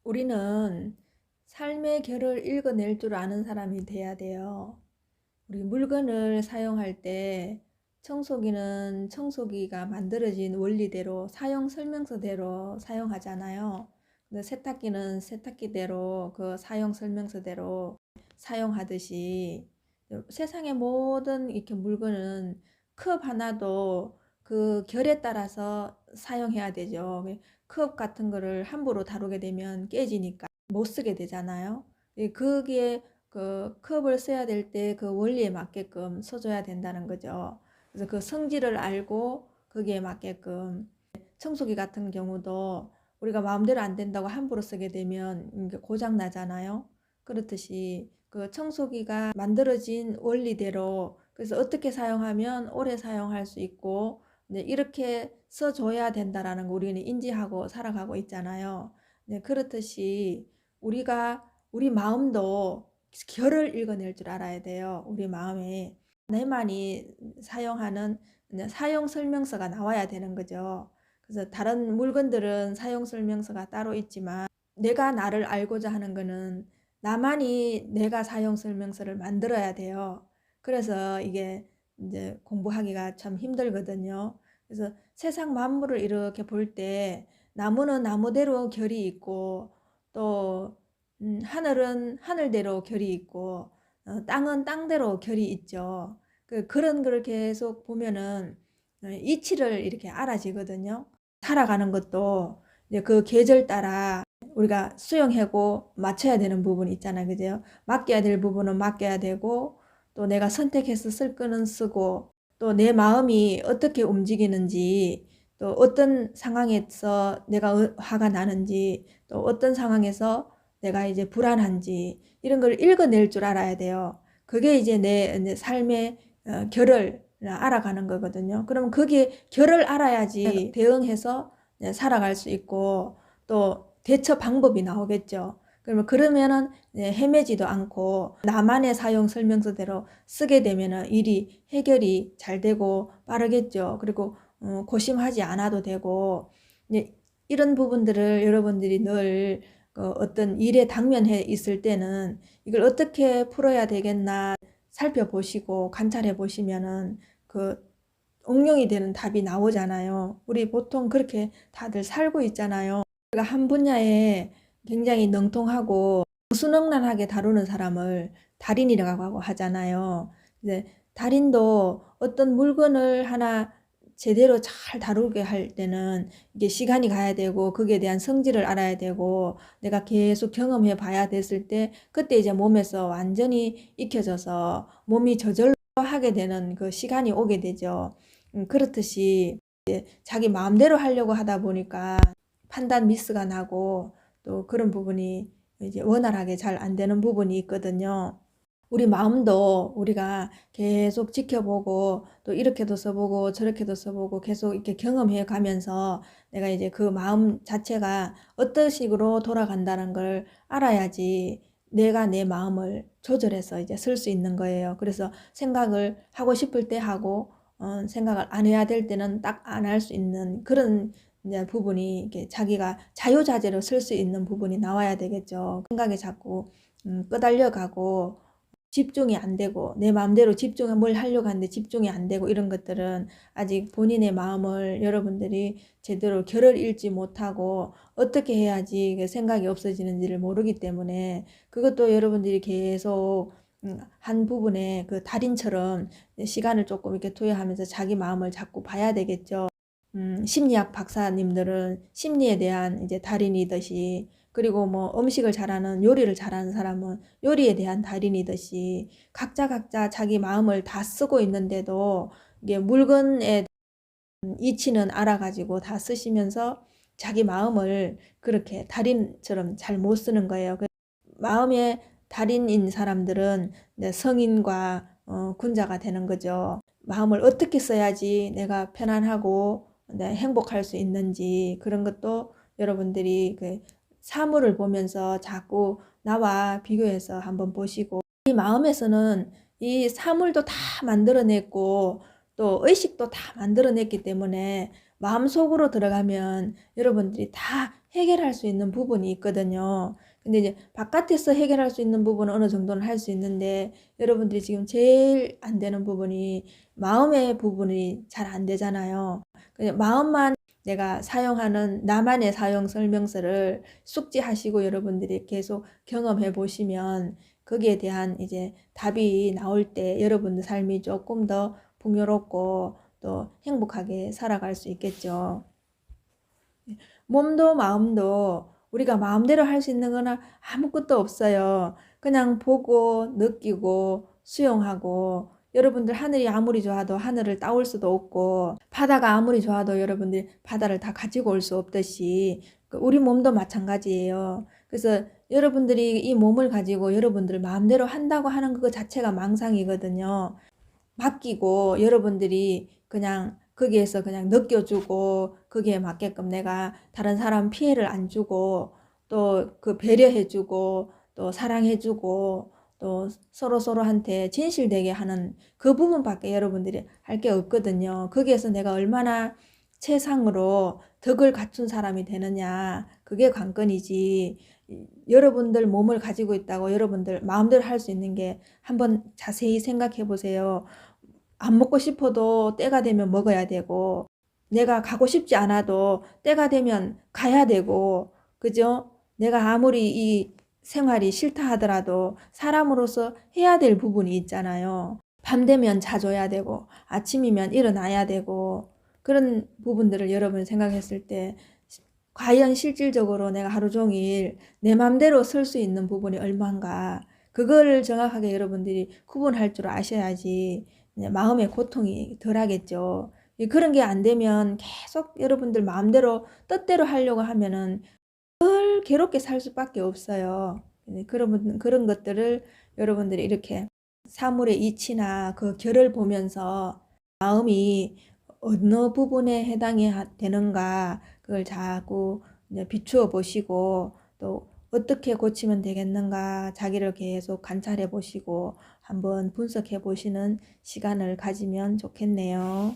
우리는 삶의 결을 읽어낼 줄 아는 사람이 돼야 돼요. 우리 물건을 사용할 때 청소기는 청소기가 만들어진 원리대로 사용 설명서대로 사용하잖아요. 근데 세탁기는 세탁기대로 그 사용 설명서대로 사용하듯이 세상의 모든 이렇게 물건은 컵 하나도 그 결에 따라서 사용해야 되죠. 컵 같은 거를 함부로 다루게 되면 깨지니까 못 쓰게 되잖아요. 거기에 그 컵을 써야 될 때 그 원리에 맞게끔 써줘야 된다는 거죠. 그래서 그 성질을 알고 거기에 맞게끔 청소기 같은 경우도 우리가 마음대로 안 된다고 함부로 쓰게 되면 고장 나잖아요. 그렇듯이 그 청소기가 만들어진 원리대로 그래서 어떻게 사용하면 오래 사용할 수 있고 이렇게 써줘야 된다라는 거 우리는 인지하고 살아가고 있잖아요. 그렇듯이 우리 마음도 결을 읽어낼 줄 알아야 돼요. 우리 마음에 내만이 사용하는 사용 설명서가 나와야 되는 거죠. 그래서 다른 물건들은 사용 설명서가 따로 있지만 내가 나를 알고자 하는 거는 나만이 내가 사용 설명서를 만들어야 돼요. 그래서 이게 이제 공부하기가 참 힘들거든요. 그래서 세상 만물을 이렇게 볼 때 나무는 나무대로 결이 있고 또 하늘은 하늘대로 결이 있고 땅은 땅대로 결이 있죠. 그런 걸 계속 보면은 이치를 이렇게 알아지거든요. 살아가는 것도 이제 그 계절 따라 우리가 수용하고 맞춰야 되는 부분이 있잖아요. 그죠? 맡겨야 될 부분은 맡겨야 되고 또 내가 선택해서 쓸 거는 쓰고 또 내 마음이 어떻게 움직이는지 또 어떤 상황에서 내가 화가 나는지 또 어떤 상황에서 내가 이제 불안한지 이런 걸 읽어낼 줄 알아야 돼요. 그게 이제 내 삶의 결을 알아가는 거거든요. 그럼 그게 결을 알아야지 대응해서 살아갈 수 있고 또 대처 방법이 나오겠죠. 그러면은 헤매지도 않고 나만의 사용 설명서대로 쓰게 되면은 일이 해결이 잘 되고 빠르겠죠. 그리고 고심하지 않아도 되고 이런 부분들을 여러분들이 늘 어떤 일에 당면해 있을 때는 이걸 어떻게 풀어야 되겠나 살펴보시고 관찰해 보시면은 그 응용이 되는 답이 나오잖아요. 우리 보통 그렇게 다들 살고 있잖아요. 우리가 한 분야에 굉장히 능통하고 무수능란하게 다루는 사람을 달인이라고 하잖아요. 이제 달인도 어떤 물건을 하나 제대로 잘 다루게 할 때는 이게 시간이 가야 되고 거기에 대한 성질을 알아야 되고 내가 계속 경험해 봐야 됐을 때 그때 이제 몸에서 완전히 익혀져서 몸이 저절로 하게 되는 그 시간이 오게 되죠. 그렇듯이 자기 마음대로 하려고 하다 보니까 판단 미스가 나고 또 그런 부분이 이제 원활하게 잘 안 되는 부분이 있거든요. 우리 마음도 우리가 계속 지켜보고 또 이렇게도 써보고 저렇게도 써보고 계속 이렇게 경험해 가면서 내가 이제 그 마음 자체가 어떤 식으로 돌아간다는 걸 알아야지 내가 내 마음을 조절해서 이제 쓸 수 있는 거예요. 그래서 생각을 하고 싶을 때 하고 생각을 안 해야 될 때는 딱 안 할 수 있는 그런 이제 부분이 이렇게 자기가 자유자재로 쓸 수 있는 부분이 나와야 되겠죠. 생각이 자꾸 끄달려 가고 집중이 안 되고 내 마음대로 뭘 하려고 하는데 집중이 안 되고 이런 것들은 아직 본인의 마음을 여러분들이 제대로 결을 읽지 못하고 어떻게 해야지 생각이 없어지는지를 모르기 때문에 그것도 여러분들이 계속 한 부분에 그 달인처럼 시간을 조금 이렇게 투여하면서 자기 마음을 자꾸 봐야 되겠죠. 심리학 박사님들은 심리에 대한 이제 달인이듯이 그리고 뭐 음식을 잘하는 요리를 잘하는 사람은 요리에 대한 달인이듯이 각자 자기 마음을 다 쓰고 있는데도 이게 물건의 이치는 알아가지고 다 쓰시면서 자기 마음을 그렇게 달인처럼 잘 못 쓰는 거예요. 마음의 달인인 사람들은 성인과 군자가 되는 거죠. 마음을 어떻게 써야지 내가 편안하고 행복할 수 있는지 그런 것도 여러분들이 그 사물을 보면서 자꾸 나와 비교해서 한번 보시고 이 마음에서는 이 사물도 다 만들어냈고 또 의식도 다 만들어냈기 때문에 마음속으로 들어가면 여러분들이 다 해결할 수 있는 부분이 있거든요. 근데 이제 바깥에서 해결할 수 있는 부분은 어느 정도는 할 수 있는데 여러분들이 지금 제일 안 되는 부분이 마음의 부분이 잘 안 되잖아요. 그냥 마음만 내가 사용하는 나만의 사용 설명서를 숙지하시고 여러분들이 계속 경험해 보시면 거기에 대한 이제 답이 나올 때 여러분들 삶이 조금 더 풍요롭고 또 행복하게 살아갈 수 있겠죠. 몸도 마음도 우리가 마음대로 할 수 있는 거나 아무것도 없어요. 그냥 보고 느끼고 수용하고 여러분들 하늘이 아무리 좋아도 하늘을 따올 수도 없고 바다가 아무리 좋아도 여러분들이 바다를 다 가지고 올 수 없듯이 우리 몸도 마찬가지예요. 그래서 여러분들이 이 몸을 가지고 여러분들 마음대로 한다고 하는 그 자체가 망상이거든요. 맡기고 여러분들이 그냥 거기에서 그냥 느껴주고 거기에 맞게끔 내가 다른 사람 피해를 안 주고 또 그 배려해주고 또 사랑해주고 또 서로한테 진실되게 하는 그 부분밖에 여러분들이 할 게 없거든요. 거기에서 내가 얼마나 최상으로 덕을 갖춘 사람이 되느냐 그게 관건이지. 여러분들 몸을 가지고 있다고 여러분들 마음대로 할 수 있는 게 한번 자세히 생각해 보세요. 안 먹고 싶어도 때가 되면 먹어야 되고 내가 가고 싶지 않아도 때가 되면 가야 되고 그죠? 내가 아무리 이 생활이 싫다 하더라도 사람으로서 해야 될 부분이 있잖아요. 밤 되면 자줘야 되고 아침이면 일어나야 되고 그런 부분들을 여러분 생각했을 때 과연 실질적으로 내가 하루 종일 내 맘대로 설 수 있는 부분이 얼마인가 그거를 정확하게 여러분들이 구분할 줄 아셔야지 마음의 고통이 덜하겠죠. 그런 게 안 되면 계속 여러분들 마음대로 뜻대로 하려고 하면은 덜 괴롭게 살 수밖에 없어요. 그런 것들을 여러분들이 이렇게 사물의 이치나 그 결을 보면서 마음이 어느 부분에 해당이 되는가 그걸 자꾸 비추어 보시고 또 어떻게 고치면 되겠는가 자기를 계속 관찰해 보시고 한번 분석해 보시는 시간을 가지면 좋겠네요.